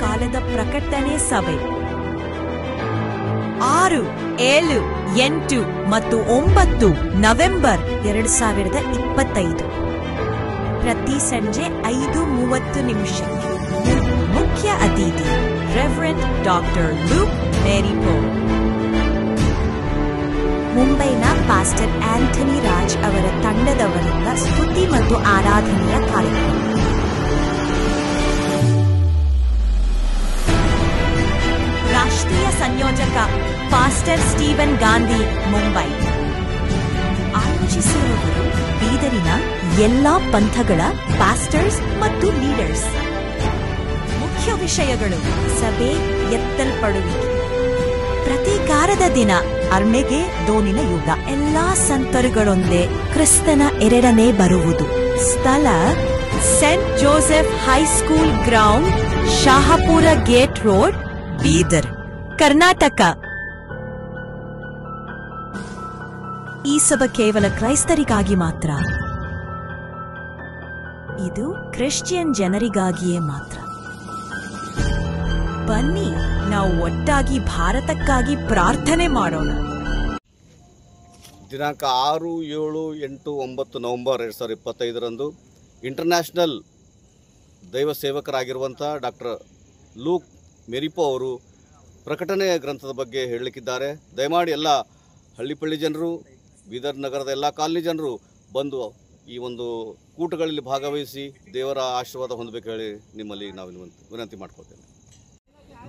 ಕಾಲದ ಪ್ರಕಟಣೆ ಸಭೆ 6, 7, 8 ಮತ್ತು 9 ನವೆಂಬರ್ 2025 ಪ್ರತಿ ಸಂಜೆ 5:30 ಮುಖ್ಯ ಅತಿಥಿ ರೆವರೆಂಡ್ ಡಾಕ್ಟರ್ ಲೂಕ್ ಮೇರಿಪೋ. ಮುಂಬೈನ ಪಾಸ್ಟರ್ ಆಂಥನಿ ರಾಜ್ ಅವರ ತಂಡದವರಿಂದ ಸ್ತುತಿ ಮತ್ತು ಆರಾಧನೆಯ ಕಾರ್ಯಕ್ರಮ. ರಾಷ್ಟ್ರೀಯ ಸಂಯೋಜಕ ಪಾಸ್ಟರ್ ಸ್ಟೀವನ್ ಗಾಂಧಿ, ಮುಂಬೈ. ಆಯೋಜಿಸಿರುವವರು ಬೀದರಿನ ಎಲ್ಲಾ ಪಂಥಗಳ ಪಾಸ್ಟರ್ಸ್ ಮತ್ತು ಲೀಡರ್ಸ್. ಮುಖ್ಯ ವಿಷಯಗಳು: ಸಭೆ ಎತ್ತಲ್ಪಡುವಿಕೆ, ಪ್ರತೀಕಾರದ ದಿನ, ಅರ್ಮೆಗೆ ದೋನಿನ ಯುಗ, ಎಲ್ಲಾ ಸಂತರುಗಳೊಂದೇ ಕ್ರಿಸ್ತನ ಎರಡನೇ ಬರುವುದು. ಸ್ಥಳ: saint Joseph high school ground, Shahapur gate road, Bidar, Karnataka. ಈ ಸಭೆ ಕೇವಲ ಕ್ರೈಸ್ತರಿಗಾಗಿ ಮಾತ್ರ. ಇದು ಕ್ರಿಶ್ಚಿಯನ್ ಜನರಿಗಾಗಿಯೇ ಮಾತ್ರ. ಬನ್ನಿ, ನಾವು ಒಟ್ಟಾಗಿ ಭಾರತಕ್ಕಾಗಿ ಪ್ರಾರ್ಥನೆ ಮಾಡೋಣ. ದಿನಾಂಕ 6, 7, 8, 9 ನವೆಂಬರ್ 2025 ಇಂಟರ್ನ್ಯಾಷನಲ್ ದೈವ ಸೇವಕರಾಗಿರುವಂಥ ಡಾಕ್ಟರ್ ಲೂಕ್ ಮೇರಿಪೋ ಅವರು ಪ್ರಕಟಣೆಯ ಗ್ರಂಥದ ಬಗ್ಗೆ ಹೇಳಲಿಕ್ಕಿದ್ದಾರೆ. ದಯಮಾಡಿ ಎಲ್ಲ ಹಳ್ಳಿಪಳ್ಳಿ ಜನರು, ಬೀದರ್ ನಗರದ ಎಲ್ಲ ಕಾಲನಿ ಜನರು ಬಂದು ಈ ಒಂದು ಕೂಟಗಳಲ್ಲಿ ಭಾಗವಹಿಸಿ ದೇವರ ಆಶೀರ್ವಾದ ಹೊಂದಬೇಕು ಹೇಳಿ ನಿಮ್ಮಲ್ಲಿ ನಾವು ವಿನಂತಿ ಮಾಡ್ಕೊಳ್ತೇವೆ.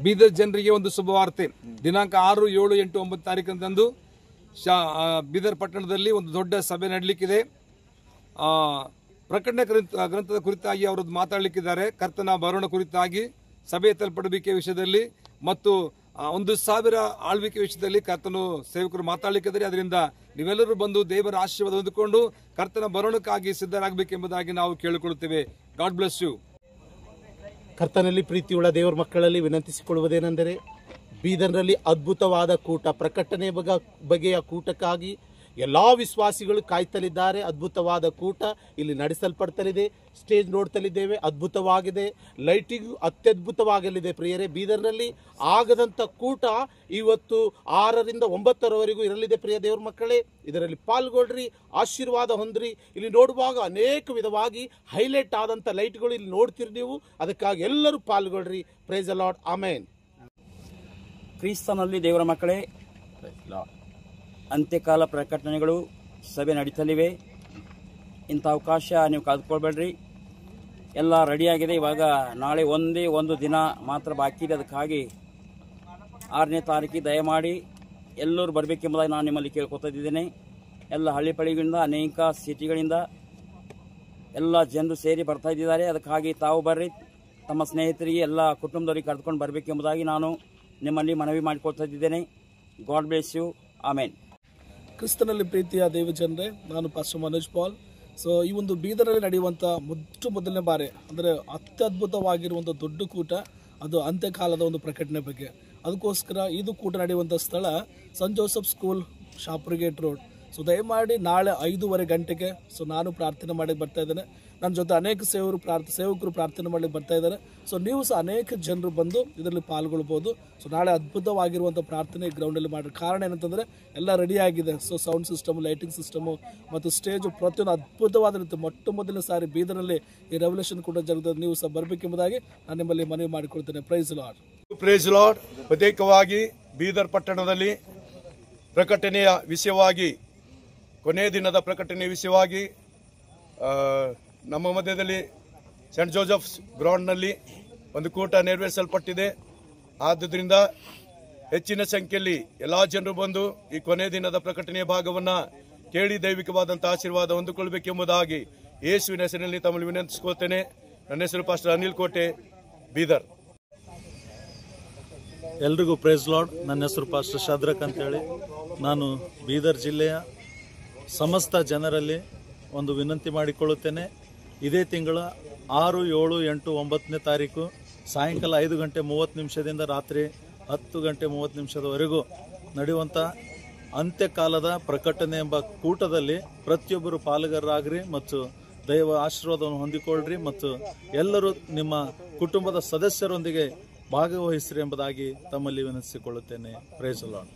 ಬೀದರ್ ಜನರಿಗೆ ಒಂದು ಶುಭವಾರ್ತೆ. ದಿನಾಂಕ 6, 7, 8, 9 ತಾರೀಕಿನಂದು ಬೀದರ್ ಪಟ್ಟಣದಲ್ಲಿ ಒಂದು ದೊಡ್ಡ ಸಭೆ ನಡೆಯಲಿಕ್ಕಿದೆ. ಪ್ರಕಟಣೆ ಗ್ರಂಥದ ಕುರಿತಾಗಿ ಅವರು ಮಾತಾಡಲಿಕ್ಕಿದ್ದಾರೆ. ಕರ್ತನ ಬರೋಣ ಕುರಿತಾಗಿ, ಸಭೆ ತಲುಪಡುವಿಕೆ ವಿಷಯದಲ್ಲಿ ಮತ್ತು 1,000 ಆಳ್ವಿಕೆ ವಿಷಯದಲ್ಲಿ ಕರ್ತನು ಸೇವಕರು ಮಾತಾಡಲಿಕ್ಕಿದ್ದಾರೆ. ಅದರಿಂದ ನೀವೆಲ್ಲರೂ ಬಂದು ದೇವರ ಆಶೀರ್ವಾದ ಹೊಂದಿಕೊಂಡು ಕರ್ತನ ಬರೋಣಕ್ಕಾಗಿ ಸಿದ್ಧರಾಗಬೇಕೆಂಬುದಾಗಿ ನಾವು ಕೇಳಿಕೊಳ್ಳುತ್ತೇವೆ. God bless you. ಕರ್ತನಲ್ಲಿ ಪ್ರೀತಿಯುಳ್ಳ ದೇವರ ಮಕ್ಕಳಲ್ಲಿ ವಿನಂತಿಸಿಕೊಳ್ಳುವುದೇನೆಂದರೆ, ಬೀದರ್ನಲ್ಲಿ ಅದ್ಭುತವಾದ ಕೂಟ, ಪ್ರಕಟಣೆ ಬಗೆಯ ಕೂಟಕ್ಕಾಗಿ ಎಲ್ಲ ವಿಶ್ವಾಸಿಗಳು ಕಾಯ್ತಲಿದ್ದಾರೆ. ಅದ್ಭುತವಾದ ಕೂಟ ಇಲ್ಲಿ ನಡೆಸಲ್ಪಡ್ತಲಿದೆ. ಸ್ಟೇಜ್ ನೋಡ್ತಲಿದ್ದೇವೆ, ಅದ್ಭುತವಾಗಿದೆ. ಲೈಟಿಂಗ್ ಅತ್ಯದ್ಭುತವಾಗಲಿದೆ. ಪ್ರಿಯರೇ, ಬೀದರ್ನಲ್ಲಿ ಆಗದಂಥ ಕೂಟ ಇವತ್ತು 6ರಿಂದ 9ರವರೆಗೂ ಇರಲಿದೆ. ಪ್ರಿಯ ದೇವ್ರ ಮಕ್ಕಳೇ, ಇದರಲ್ಲಿ ಪಾಲ್ಗೊಳ್ರಿ, ಆಶೀರ್ವಾದ ಹೊಂದ್ರಿ. ಇಲ್ಲಿ ನೋಡುವಾಗ ಅನೇಕ ವಿಧವಾಗಿ ಹೈಲೈಟ್ ಆದಂಥ ಲೈಟ್ಗಳು ಇಲ್ಲಿ ನೋಡ್ತೀರಿ ನೀವು. ಅದಕ್ಕಾಗಿ ಎಲ್ಲರೂ ಪಾಲ್ಗೊಳ್ರಿ. Praise the Lord. ಆಮೆನ್. ಕ್ರಿಸ್ತನಲ್ಲಿ ದೇವರ ಮಕ್ಕಳೇ, ಅಂತ್ಯಕಾಲ ಪ್ರಕಟಣೆಗಳು ಸಭೆ ನಡೀತಲಿವೆ. ಇಂಥ ಅವಕಾಶ ನೀವು ಕಳೆದುಕೊಳ್ಬೇಡ್ರಿ. ಎಲ್ಲ ರೆಡಿಯಾಗಿದೆ. ಇವಾಗ ನಾಳೆ ಒಂದೇ ಒಂದು ದಿನ ಮಾತ್ರ ಬಾಕಿ ಇದೆ. ಅದಕ್ಕಾಗಿ 6ನೇ ತಾರೀಕಿಗೆ ದಯಮಾಡಿ ಎಲ್ಲರೂ ಬರಬೇಕೆಂಬುದಾಗಿ ನಾನು ನಿಮ್ಮಲ್ಲಿ ಕೇಳ್ಕೊತಾ ಇದ್ದೇನೆ. ಎಲ್ಲ ಹಳ್ಳಿಪಳಿಗಳಿಂದ, ಅನೇಕ ಸಿಟಿಗಳಿಂದ ಎಲ್ಲ ಜನರು ಸೇರಿ ಬರ್ತಾ ಇದ್ದಾರೆ. ಅದಕ್ಕಾಗಿ ತಾವು ಬರ್ರಿ, ತಮ್ಮ ಸ್ನೇಹಿತರಿಗೆ ಎಲ್ಲ ಕುಟುಂಬದವರಿಗೆ ಕರೆದುಕೊಂಡು ಬರಬೇಕೆಂಬುದಾಗಿ ನಾನು ನಿಮ್ಮಲ್ಲಿ ಮನವಿ ಮಾಡಿಕೊಳ್ತಾ ಇದ್ದೇನೆ. God bless you. ಆಮೇನ್. ಕ್ರಿಸ್ತನಲ್ಲಿ ಪ್ರೀತಿಯ ದೇವ ಜನರೇ, ನಾನು ಪಾಸ್ಟರ್ ಮನೋಜ್ ಪಾಲ್. ಈ ಒಂದು ಬೀದರಲ್ಲಿ ನಡೆಯುವಂಥ ಮೊದಲನೇ ಬಾರಿ ಅಂದರೆ ಅತ್ಯದ್ಭುತವಾಗಿರುವಂಥ ದೊಡ್ಡ ಕೂಟ, ಅದು ಅಂತ್ಯಕಾಲದ ಒಂದು ಪ್ರಕಟಣೆ ಬಗ್ಗೆ. ಅದಕ್ಕೋಸ್ಕರ ಇದು ಕೂಟ ನಡೆಯುವಂಥ ಸ್ಥಳ saint Joseph school, Shahapur gate road. ದಯಮಾಡಿ ನಾಳೆ 5:30 ಗಂಟೆಗೆ ನಾನು ಪ್ರಾರ್ಥನೆ ಮಾಡಿ ಬರ್ತಾ ಇದ್ದೇನೆ. ನನ್ನ ಜೊತೆ ಅನೇಕ ಸೇವಕರು ಪ್ರಾರ್ಥನೆ ಮಾಡಲಿಕ್ಕೆ ಬರ್ತಾ ಇದ್ದಾರೆ. ನೀವು ಸಹ ಅನೇಕ ಜನರು ಬಂದು ಇದರಲ್ಲಿ ಪಾಲ್ಗೊಳ್ಬೋದು. ನಾಳೆ ಅದ್ಭುತವಾಗಿರುವಂಥ ಪ್ರಾರ್ಥನೆ ಗ್ರೌಂಡಲ್ಲಿ ಮಾಡಿರಿ. ಕಾರಣ ಏನಂತಂದರೆ ಎಲ್ಲ ರೆಡಿ ಆಗಿದೆ. ಸೌಂಡ್ ಸಿಸ್ಟಮ್, ಲೈಟಿಂಗ್ ಸಿಸ್ಟಮು ಮತ್ತು ಸ್ಟೇಜು ಪ್ರತಿಯೊಂದು ಅದ್ಭುತವಾದ ರೀತಿ ಮೊದಲನೇ ಸಾರಿ ಬೀದರ್ನಲ್ಲಿ ಈ ರೆವಲ್ಯೂಷನ್ ಕೂಡ ಜರುಗಿದೆ. ನೀವು ಸಹ ಬರಬೇಕೆಂಬುದಾಗಿ ನಾನು ನಿಮ್ಮಲ್ಲಿ ಮನವಿ ಮಾಡಿಕೊಳ್ತೇನೆ. Praise Lord. Praise Lord. ಪ್ರತ್ಯೇಕವಾಗಿ ಬೀದರ್ ಪಟ್ಟಣದಲ್ಲಿ ಪ್ರಕಟಣೆಯ ವಿಷಯವಾಗಿ, ಕೊನೆಯ ದಿನದ ಪ್ರಕಟಣೆಯ ವಿಷಯವಾಗಿ ನಮ್ಮ ಮಧ್ಯದಲ್ಲಿ ಸೆಂಟ್ ಜೋಸೆಫ್ ಗ್ರೌಂಡ್ನಲ್ಲಿ ಒಂದು ಕೂಟ ನೆರವೇರಿಸಲ್ಪಟ್ಟಿದೆ. ಆದ್ದರಿಂದ ಹೆಚ್ಚಿನ ಸಂಖ್ಯೆಯಲ್ಲಿ ಎಲ್ಲ ಜನರು ಬಂದು ಈ ಕೊನೆಯ ದಿನದ ಪ್ರಕಟಣೆಯ ಭಾಗವನ್ನು ಕೇಳಿ ದೈವಿಕವಾದಂಥ ಆಶೀರ್ವಾದ ಹೊಂದಿಕೊಳ್ಳಬೇಕೆಂಬುದಾಗಿ ಯೇಸುವಿನ ಹೆಸರಿನಲ್ಲಿ ತಮ್ಮಲ್ಲಿ ವಿನಂತಿಸಿಕೊಳ್ತೇನೆ. ನನ್ನ ಹೆಸರು ಪಾಸ್ಟರ್ ಅನಿಲ್ ಕೋಟೆ, ಬೀದರ್. ಎಲ್ರಿಗೂ ಪ್ರೈಸ್ ಲಾರ್ಡ್. ನನ್ನ ಹೆಸರು ಪಾಸ್ಟರ್ ಶಾದ್ರಕ್ ಅಂತೇಳಿ. ನಾನು ಬೀದರ್ ಜಿಲ್ಲೆಯ ಸಮಸ್ತ ಜನರಲ್ಲಿ ಒಂದು ವಿನಂತಿ ಮಾಡಿಕೊಳ್ಳುತ್ತೇನೆ. ಇದೇ ತಿಂಗಳ 6, 7, 8, 9ನೇ ತಾರೀಕು ಸಾಯಂಕಾಲ 5:30 ರಾತ್ರಿ 10:30 ನಡೆಯುವಂಥ ಅಂತ್ಯಕಾಲದ ಪ್ರಕಟಣೆ ಎಂಬ ಕೂಟದಲ್ಲಿ ಪ್ರತಿಯೊಬ್ಬರು ಪಾಲುಗಾರರಾಗ್ರಿ ಮತ್ತು ದೈವ ಆಶೀರ್ವಾದವನ್ನು ಹೊಂದಿಕೊಳ್ಳ್ರಿ ಮತ್ತು ಎಲ್ಲರೂ ನಿಮ್ಮ ಕುಟುಂಬದ ಸದಸ್ಯರೊಂದಿಗೆ ಭಾಗವಹಿಸಿರಿ ಎಂಬುದಾಗಿ ತಮ್ಮಲ್ಲಿ ವಿನಂತಿಸಿಕೊಳ್ಳುತ್ತೇನೆ. Price the lord.